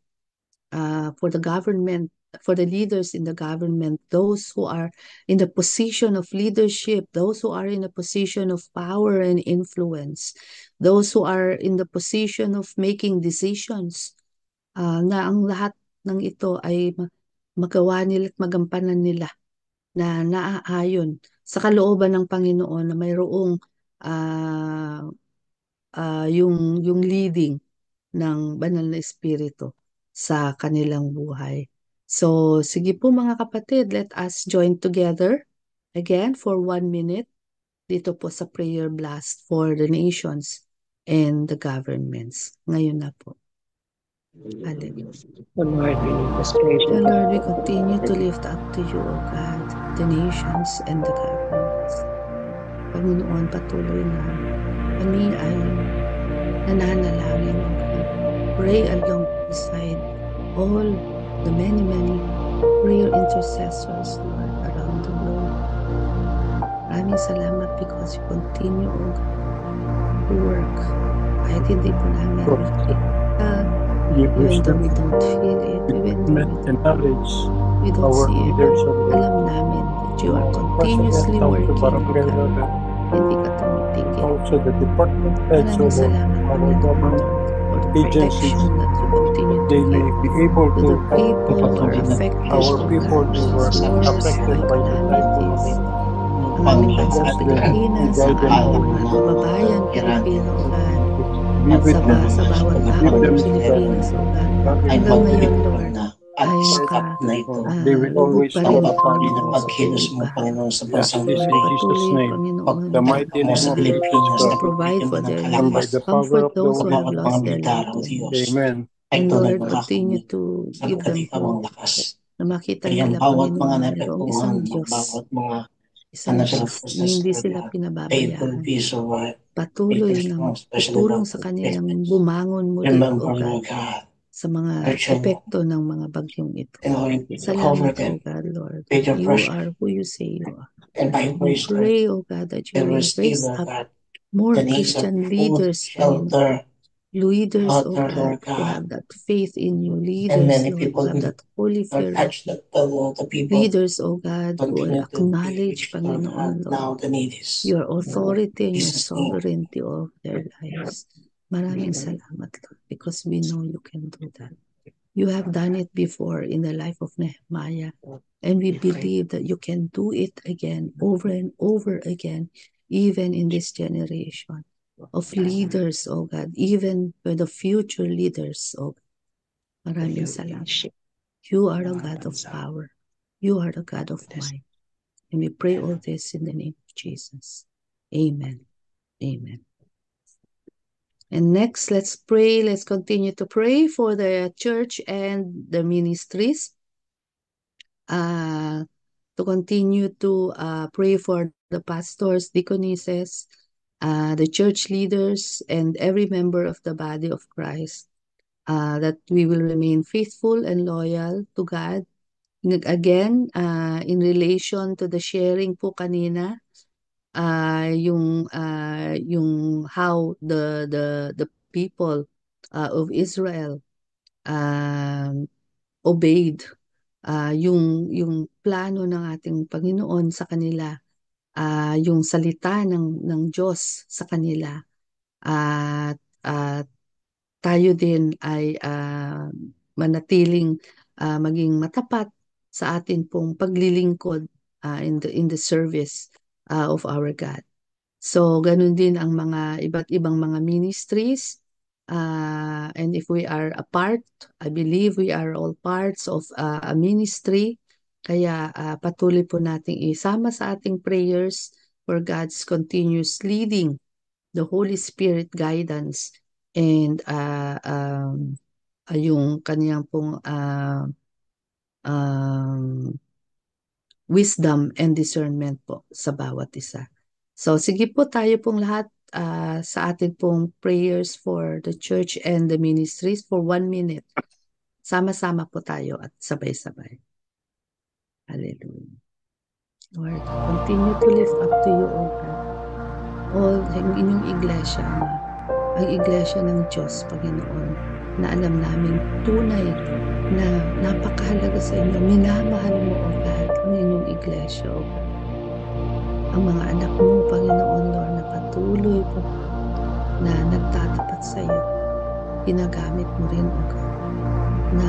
for the government, for the leaders in the government, those who are in the position of leadership, those who are in a position of power and influence, those who are in the position of making decisions, na ang lahat ng ito ay magawa nila at magampanan nila na naaayon sa kalooban ng Panginoon, na mayroong yung leading ng banal na espiritu sa kanilang buhay. So, sige po mga kapatid, let us join together again for 1 minute dito po sa prayer blast for the nations and the governments. Ngayon na po. Hallelujah. So Lord, we need this prayer. So Lord, we continue to lift up to you, O God, the nations and the governments. Panginoon, patuloy na kami ay nananalangin, O God, pray alongside all the many prayer intercessors, Lord, around the world. Maraming salamat because you continue to work. Kahit hindi po namin makikita, even though we don't feel it, even though we don't see it, alam namin that you are continuously working, God. Hindi ka tumitigil. Maraming salamat, Panginoon, for the protection that you continue to give to the people who are affected, O God, by these wars, by calamities. Ang aming bansang Pilipinas, ang aming mga kababayan Pilipino, O God, sa bawat tao ng Pilipinas, O God. Hanggang ngayon, Lord, ay nakalubog pa rin, Panginoon, sa pagkilos mo, baha. Panginoon, sa bansang Lord, patuloy, Panginoon, mo sa Pilipinas, to provide for their needs, comfort those who have lost their loved ones. And Lord, continue to give them hope na makita nila, Panginoon, mayroong isang Diyos na hindi sila pinababayaan. Patuloy ng tutulong sa kanilang bumangon muli, O God, sa mga epekto ng mga bagyong ito. Salamat, O God, Lord. You are who you say you are. We pray, O God, that you will raise up more Christian leaders, Panginoon. Leaders, O God, who have that faith in you. Leaders, Lord, who have that holy fear. Leaders, O God, who will acknowledge, Panginoon, Lord, your authority and your sovereignty of their lives. Maraming salamat, Lord, because we know you can do that. You have done it before in the life of Nehemiah, and we believe that you can do it again, over and over again, even in this generation of leaders, oh God, even for the future leaders, oh God. Maraming salamat. You are the God of power. You are the God of might. And we pray all this in the name of Jesus. Amen. Amen. And next, let's pray. Let's continue to pray for the church and the ministries. To continue to pray for the pastors, deaconesses, the church leaders, and every member of the body of Christ, that we will remain faithful and loyal to God. Again, in relation to the sharing po kanina, yung how the people of Israel obeyed yung plano ng ating Panginoon sa kanila, yung salita ng Diyos sa kanila, at tayo din ay manatiling maging matapat sa atin pong paglilingkod in the service of our God. So ganun din ang mga iba't ibang mga ministries, and if we are a part, I believe we are all parts of a ministry. Kaya patuloy po nating isama sa ating prayers for God's continuous leading, the Holy Spirit guidance, and yung kaniyang pong wisdom and discernment po sa bawat isa. So sige po tayo pong lahat sa atin pong prayers for the church and the ministries for 1 minute. Sama-sama po tayo at sabay-sabay. Hallelujah. Lord, continue to lift up to you, O God, all ang inyong iglesia, ang iglesia ng Diyos, Panginoon, na alam namin tunay na napakahalaga sa inyo. Minamahal mo, O God, ang inyong iglesia, O God. Ang mga anak mo, Panginoon, Lord, na patuloy po na nagtatapat sa iyo. Ginagamit mo rin, O God, na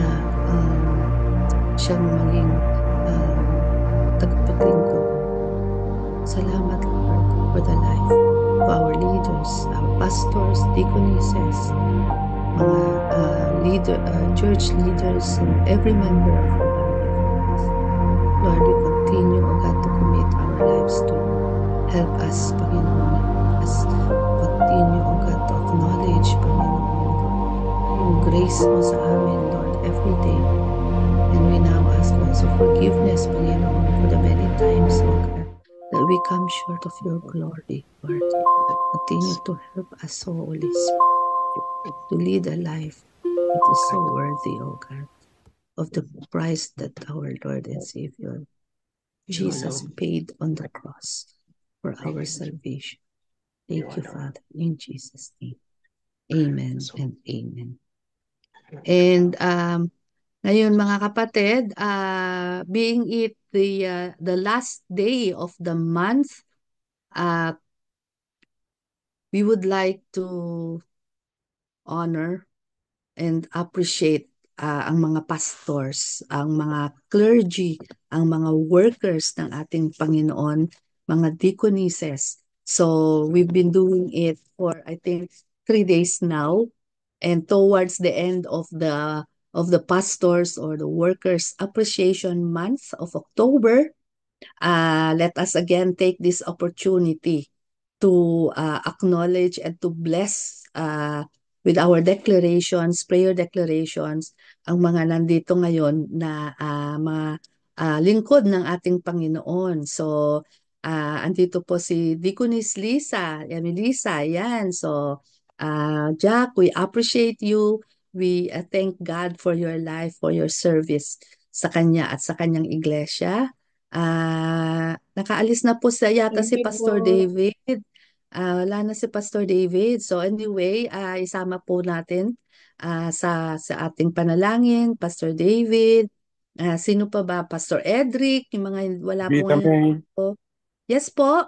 siyang maging tagapaglingkod. Salamat, Lord, for the life of our leaders, our pastors, deaconesses, mga church leaders, and every member of our body of Christ. Lord, we continue, O God, to commit our lives to you. Help us, Panginoon, as continue, O God, to acknowledge, Panginoon, yung grace mo sa amin, Lord, every day. And we now ask also forgiveness, Panginoon, for the many times, O God, that we come short of your glory, Lord. Continue to help us, O Holy Spirit, to lead a life It is so worthy, O God, of the price that our Lord and Savior Jesus paid on the cross for our salvation. Thank you, Father, in Jesus' name. Amen and amen. And ngayon mga kapatid, being it the last day of the month, we would like to honor and appreciate ang mga pastors, ang mga clergy, ang mga workers ng ating Panginoon, mga deaconesses. So we've been doing it for I think 3 days now, and towards the end of the pastors or the workers appreciation month of October, let us again take this opportunity to acknowledge and to bless with our declarations, prayer declarations, ang mga nandito ngayon na mga lingkod ng ating Panginoon. So, andito po si Deaconess Lisa. Yan, Lisa, yan. So, Jack, we appreciate you. We thank God for your life, for your service sa Kanya at sa Kanyang iglesia. Nakaalis na po yata si Thank you Pastor po. David. Wala na si Pastor David. So anyway, isama po natin sa ating panalangin, Pastor David. Sino pa ba? Pastor Edric, yung mga wala po Vida ngayon. May, Yes po.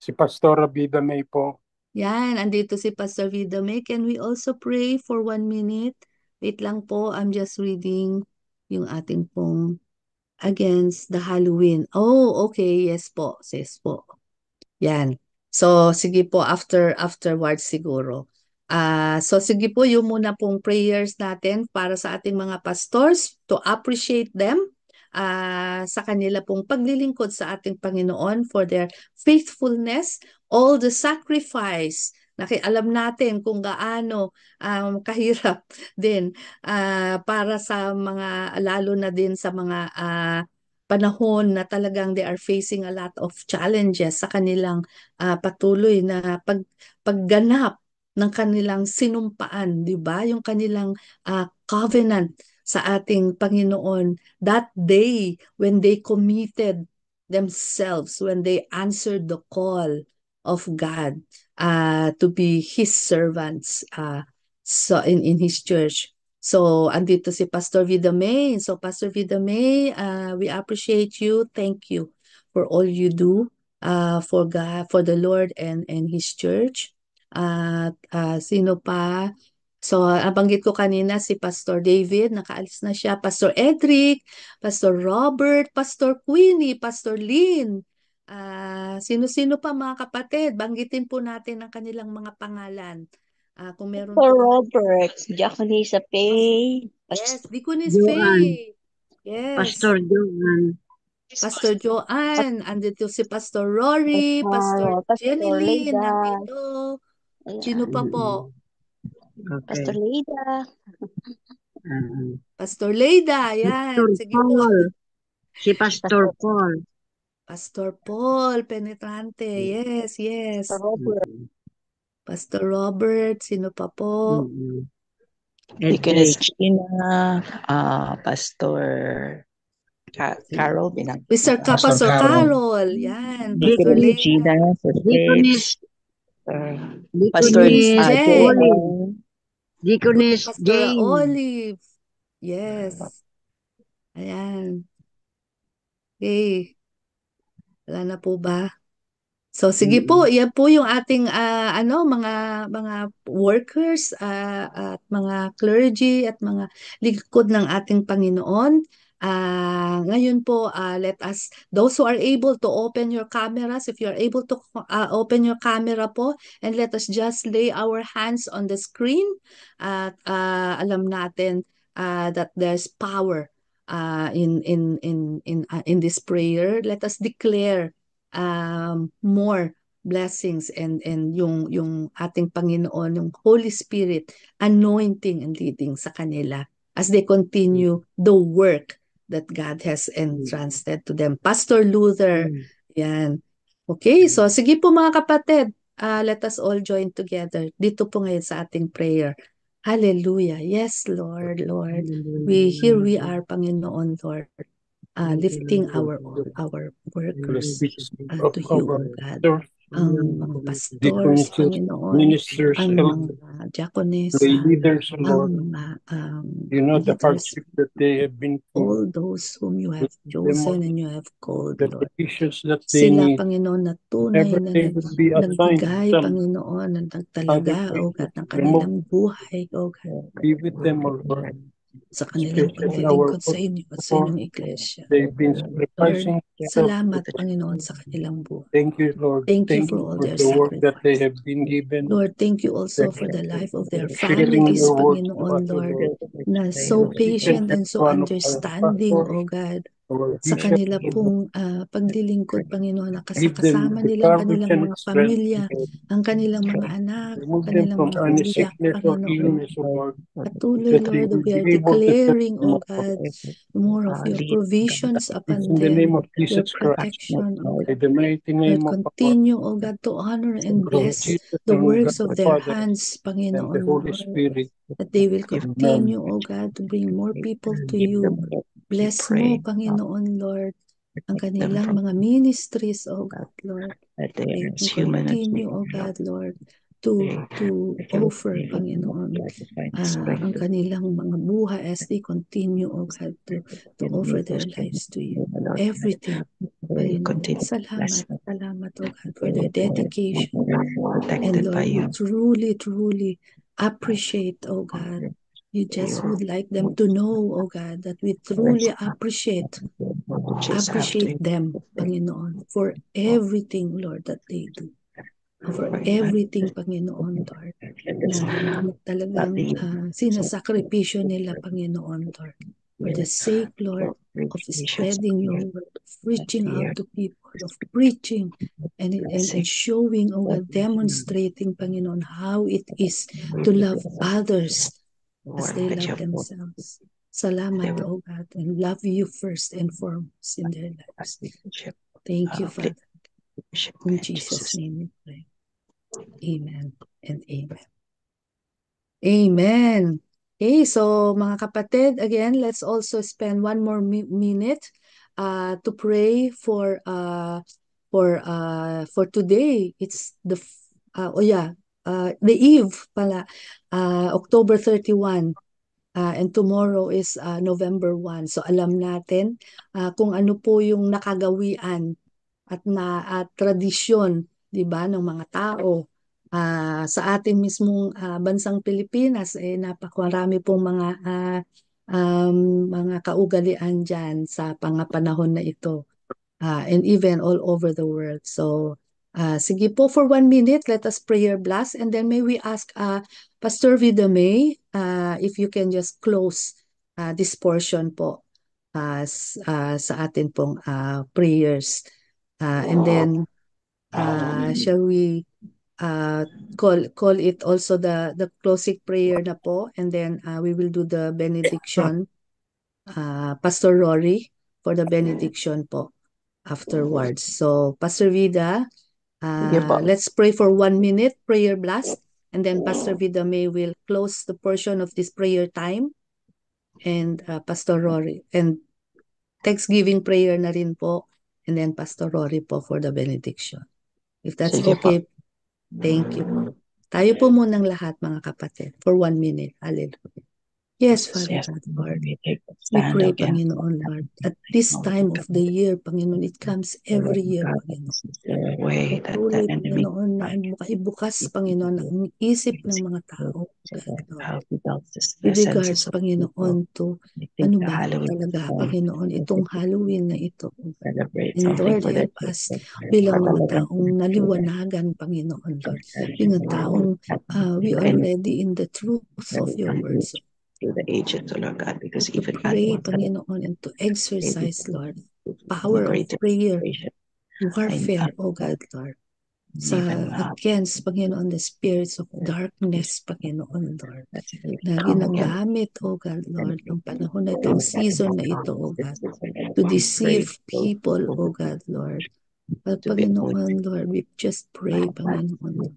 si Pastora Vida May po. Yan, andito si Pastor Vida May. Can we also pray for 1 minute? Wait lang po, I'm just reading yung ating pong against the Halloween. Oh, okay. Yes po. Yes po. Yan. So, sige po, afterwards siguro. So, sige po, yung muna pong prayers natin para sa ating mga pastors to appreciate them sa kanila pong paglilingkod sa ating Panginoon for their faithfulness, all the sacrifice. Alam natin kung gaano kahirap din para sa mga, lalo na din sa mga panahon na talagang they are facing a lot of challenges sa kanilang patuloy na pagganap ng kanilang sinumpaan, di ba? Yung kanilang covenant sa ating Panginoon that day when they committed themselves, when they answered the call of God to be His servants so in His church. So, andito si Pastor Vida May. So, Pastor Vida May, we appreciate you. Thank you for all you do for God, for the Lord and His church. Sino pa? So, nabanggit ko kanina si Pastor David, nakaalis na siya. Pastor Edric, Pastor Robert, Pastor Queenie, Pastor Lynn. Sino-sino pa mga kapatid? Banggitin po natin ang kanilang mga pangalan. Kung meron For po. Robert, Jacqueline Pay. Yes, Deaconess Joanne. Faye. Yes. Pastor Joanne. Pastor Joanne. Andito si Pastor Rory. Pastor Jeneline. Leda. Nandito. Sino pa po? Okay. Pastor Leda. Pastor Leda. Yan. Pastor Sige po. Paul. Si Pastor Paul. Pastor Paul Penetrante. Yes, yes. Pastor Robert. Sino pa po? Deaconess Gina, Pastor Carol Binang. Pastor Pastor Carol. Yan. Pastor Deaconess Leda. Gina, Deaconess Pastor Jen. Olive. Deaconess Pastor Jane. Olive. Yes. Ayan. Okay. Wala na po ba? So sige po, yan po yung ating mga workers at mga clergy at mga lingkod ng ating Panginoon. Ngayon po, let us, those who are able to open your cameras, if you are able to open your camera po, and let us just lay our hands on the screen at alam natin that there's power in this prayer. Let us declare more blessings and yung ating Panginoon, yung Holy Spirit anointing and leading sa kanila as they continue the work that God has entrusted to them. Pastor Luther, yan. Okay, so sige po mga kapatid, let us all join together dito po ngayon sa ating prayer. Hallelujah. Yes, Lord. Here we are, Panginoon, Lord, lifting our workers to you, O God. Ang mga pastors, Panginoon, ministers, ang mga diaconess, lay leaders, ang Lord. mga You know the leaders, hardship that they have been through, all those whom you have chosen and you have called, the Lord. provisions that they Sila, need. Panginoon, na tunay Whenever na they will be assigned nagbigay, some Panginoon, na other nagtalaga, O places, God, ng remove, kanilang buhay, O God, be with them, O Lord. sa kanilang Especially our paglilingkod sa inyo at sa Lord, inyong iglesia. they've been Lord, sacrificing themselves. salamat, Panginoon, sa kanilang buhay. Thank you, Lord. Thank you Thank for you all for their the work that they sacrifice. have been given. Lord, thank you also for the life of their Sharing families, your words to Panginoon, us, O Lord, Lord. na so Each and patient and every so one of our understanding, pastors, O God, our sa bishops, kanila pong paglilingkod, Panginoon, na give them kasama the nila ang courage kanilang and mga strength. pamilya, ang kanilang mga anak, Remove them kanilang from mga any tiyak, sickness or Panginoon. illness, O Lord, Patuloy, that they Lord, will we are be able to serve declaring, you. O God, more of your provisions It's upon in the name them, of your Jesus Christ, protection, O by God. the mighty Lord, name of our continue, O God, to honor and Lord bless Jesus the and works God of the their Father hands, and the Panginoon, Holy Lord, Spirit. that they will Amen. continue, O God, to bring more people to you. Bless mo, Panginoon, Lord, ang kanilang mga ministries, O God, Lord. They will continue, O God, Lord, to offer, Panginoon, ang kanilang mga buhay as they continue, O God, to offer their lives to you. Everything, Panginoon. Salamat, O God, for their dedication. And Lord, we truly appreciate, O God. You just would like them to know, O God, that we truly appreciate them, Panginoon, for everything, Lord, that they do. For everything, Panginoon, Lord, na talagang sinasakripisyo nila, Panginoon, Lord, for the sake, Lord, of spreading your word, of reaching out to people, of preaching and showing, oh God, demonstrating, Panginoon, how it is to love others as they love themselves. Salamat, oh God, and love you first and foremost in their lives. Thank you, Father. In Jesus' name we pray. Amen and amen. Amen. Okay, so mga kapatid, again, let's also spend one more minute to pray for today. It's the eve pala, October 31. And tomorrow is November 1. So alam natin kung ano po yung nakagawian at tradisyon, 'di ba, ng mga tao sa ating mismong bansang Pilipinas. Napakarami pong mga kaugalian diyan sa panahon na ito. And even all over the world. So sige po, for 1 minute, let us prayer blast, and then may we ask Pastor Vida May if you can just close this portion po sa atin pong prayers. And then shall we call it also the closing prayer na po, and then we will do the benediction. Pastor Rory for the benediction po afterwards. So Pastor Vida, let's pray for 1 minute prayer blast, and then Pastor Vida May will close the portion of this prayer time, and Pastor Rory, and Thanksgiving prayer na rin po, and then Pastor Rory po for the benediction. If that's okay, thank you. Tayo po munang lahat, mga kapatid, for 1 minute. Hallelujah. Yes, Father God, Lord. We pray, Panginoon, Lord, at this time of the year, Panginoon, it comes every year, Panginoon. Patuloy, Panginoon, na ibukas, Panginoon, ang isip ng mga tao, Lord. With regards, Panginoon, to ano ba talaga, Panginoon, itong Halloween na ito. And Lord, help us bilang mga taong naliwanagan, Panginoon, Lord. Bilang taong we are ready in the truth of your words. To pray, Panginoon, and to exercise, Lord, power of prayer, warfare, oh God, Lord, against, Panginoon, the spirits of darkness, Panginoon, Lord, na ginagamit, oh God, Lord, ng panahon na ito, ang season na ito, oh God, to deceive people, oh God, Lord. But, Panginoon, Lord, we just pray, Panginoon,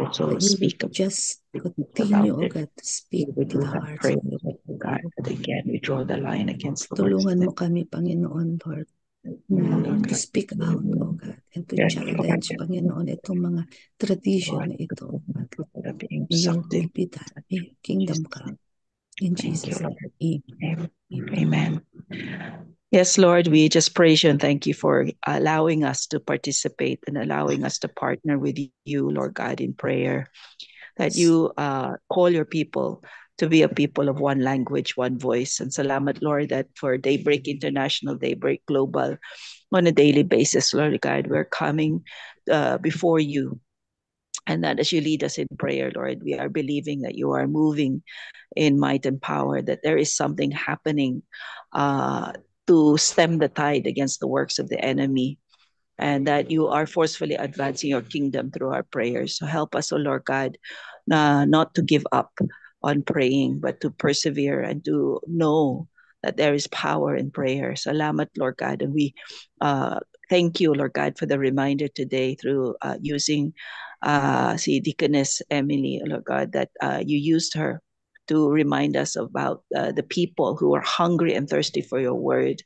also that you speak would just about continue, O it. God, to speak We to do the have hearts prayer, of your oh God, people. but again, we draw the line against the works of Tulungan the mo kami, Panginoon, Lord, na to speak out, O God, and to Yes, challenge, Lord. Panginoon, itong mga tradition Lord, na ito. for being May your something. will be done. May your kingdom come. In Thank you, Jesus' Lord. name. Amen. Amen. Yes, Lord, we just praise you and thank you for allowing us to participate and allowing us to partner with you, Lord God, in prayer. That you call your people to be a people of one language, one voice. And salamat, Lord, that for Daybreak International, Daybreak Global, on a daily basis, Lord God, we're coming before you. And that as you lead us in prayer, Lord, we are believing that you are moving in might and power, that there is something happening to stem the tide against the works of the enemy, and that you are forcefully advancing your kingdom through our prayers. So help us, O Lord God, not to give up on praying, but to persevere and to know that there is power in prayer. Salamat, Lord God. And we thank you, Lord God, for the reminder today through using si Deaconess Emily, Lord God, that you used her to remind us about the people who are hungry and thirsty for your word.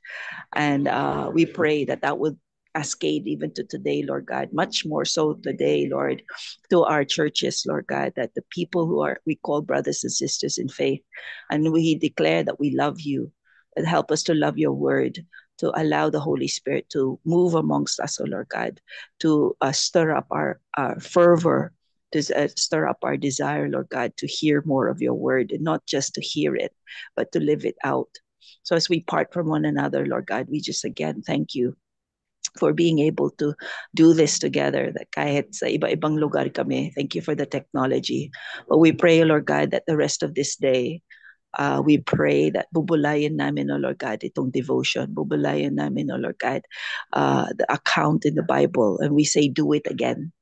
And we pray that that would cascade even to today, Lord God, much more so today, Lord, to our churches, Lord God, that the people who are, we call brothers and sisters in faith, and we declare that we love you, and help us to love your word, to allow the Holy Spirit to move amongst us, oh Lord God, to stir up our fervor, to stir up our desire, Lord God, to hear more of your word, and not just to hear it, but to live it out. So as we part from one another, Lord God, we just again thank you for being able to do this together, that kahit sa iba-ibang lugar kami, thank you for the technology. But we pray, Lord God, that the rest of this day, we pray that bubulayan namin, O Lord God, itong devotion. Bubulayan namin, O Lord God, the account in the Bible. And we say, do it again.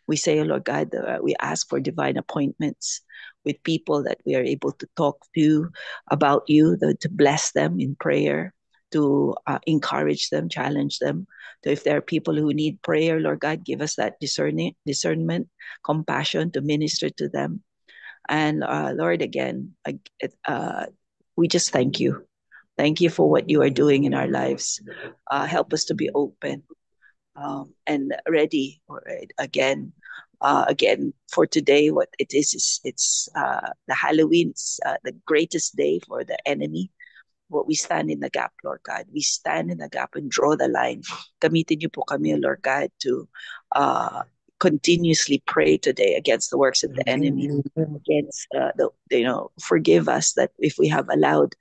We say, oh Lord God, we ask for divine appointments with people that we are able to talk to about you, to bless them in prayer, to encourage them, challenge them. So if there are people who need prayer, Lord God, give us that discernment, compassion to minister to them. And Lord, again, we just thank you. Thank you for what you are doing in our lives. Help us to be open and ready again. Again, for today, what it is it's the Halloween. It's the greatest day for the enemy. What we stand in the gap, Lord God. We stand in the gap and draw the line. Gamitin niyo po kami, Lord God, to continuously pray today against the works of the enemy, against forgive us that if we have allowed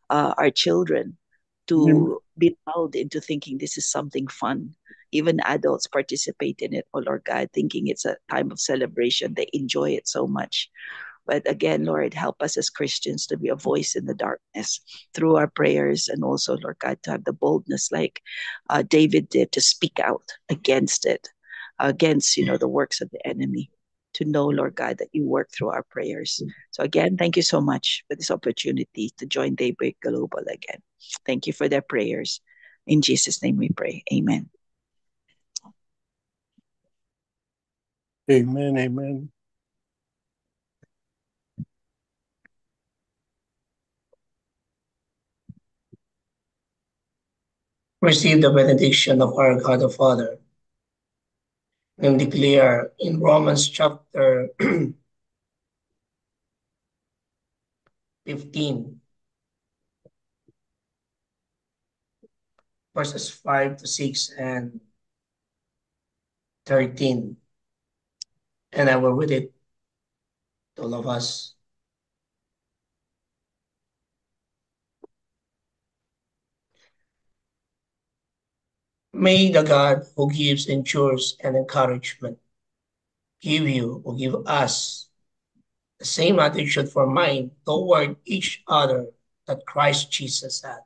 our children to be lulled into thinking this is something fun. Even adults participate in it, oh Lord God, thinking it's a time of celebration. They enjoy it so much. But again, Lord, help us as Christians to be a voice in the darkness through our prayers, and also, Lord God, to have the boldness like David did to speak out against it, against, the works of the enemy, to know, Lord God, that you work through our prayers. So again, thank you so much for this opportunity to join Daybreak Global again. Thank you for their prayers. In Jesus' name we pray. Amen. Amen. Amen. Receive the benediction of our God the Father, and declare in Romans chapter 15, verses 5 to 6 and 13. And I will read it to all of us. May the God who gives endurance and encouragement give you or give us the same attitude for mind toward each other that Christ Jesus had,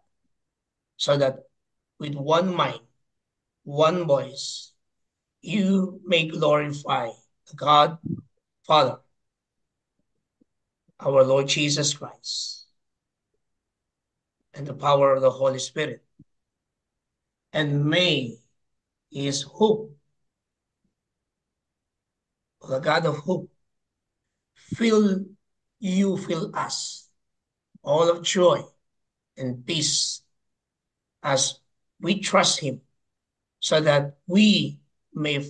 so that with one mind, one voice, you may glorify the God Father, our Lord Jesus Christ, and the power of the Holy Spirit. And may His hope, the God of hope, fill us all of joy and peace as we trust Him, so that we may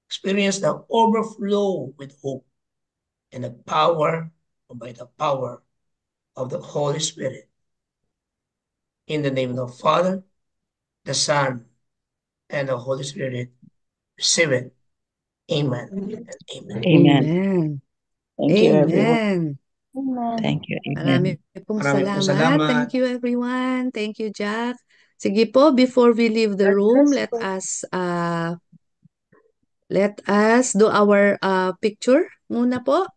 experience the overflow with hope and the power, or by the power of the Holy Spirit. In the name of the Father, the Son, and the Holy Spirit, receive it. Amen and amen. Amen. Amen. Thank you, everyone. Amen. Amen. Thank you. Marami Amen. pong Marami pong salamat. salamat. Thank you, everyone. Thank you, Jack. Sige po, before we leave the room, let us do our picture muna po.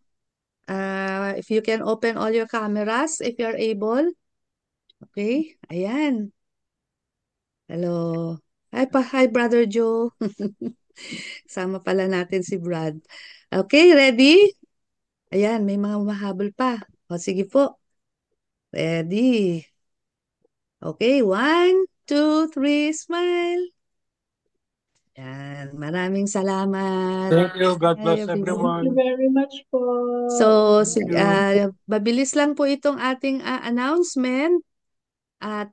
If you can open all your cameras, if you're able. Okay, ayan. Hello. Hi, Brother Joe. Sama pala natin si Brad. Okay, ready? Ayan, may mga mahabol pa. O, sige po. Ready? Okay, 1, 2, 3, smile. Yan, maraming salamat. Thank you. God Hi, bless Thank you everyone. very much po. So, Thank you. mabilis lang po itong ating announcement at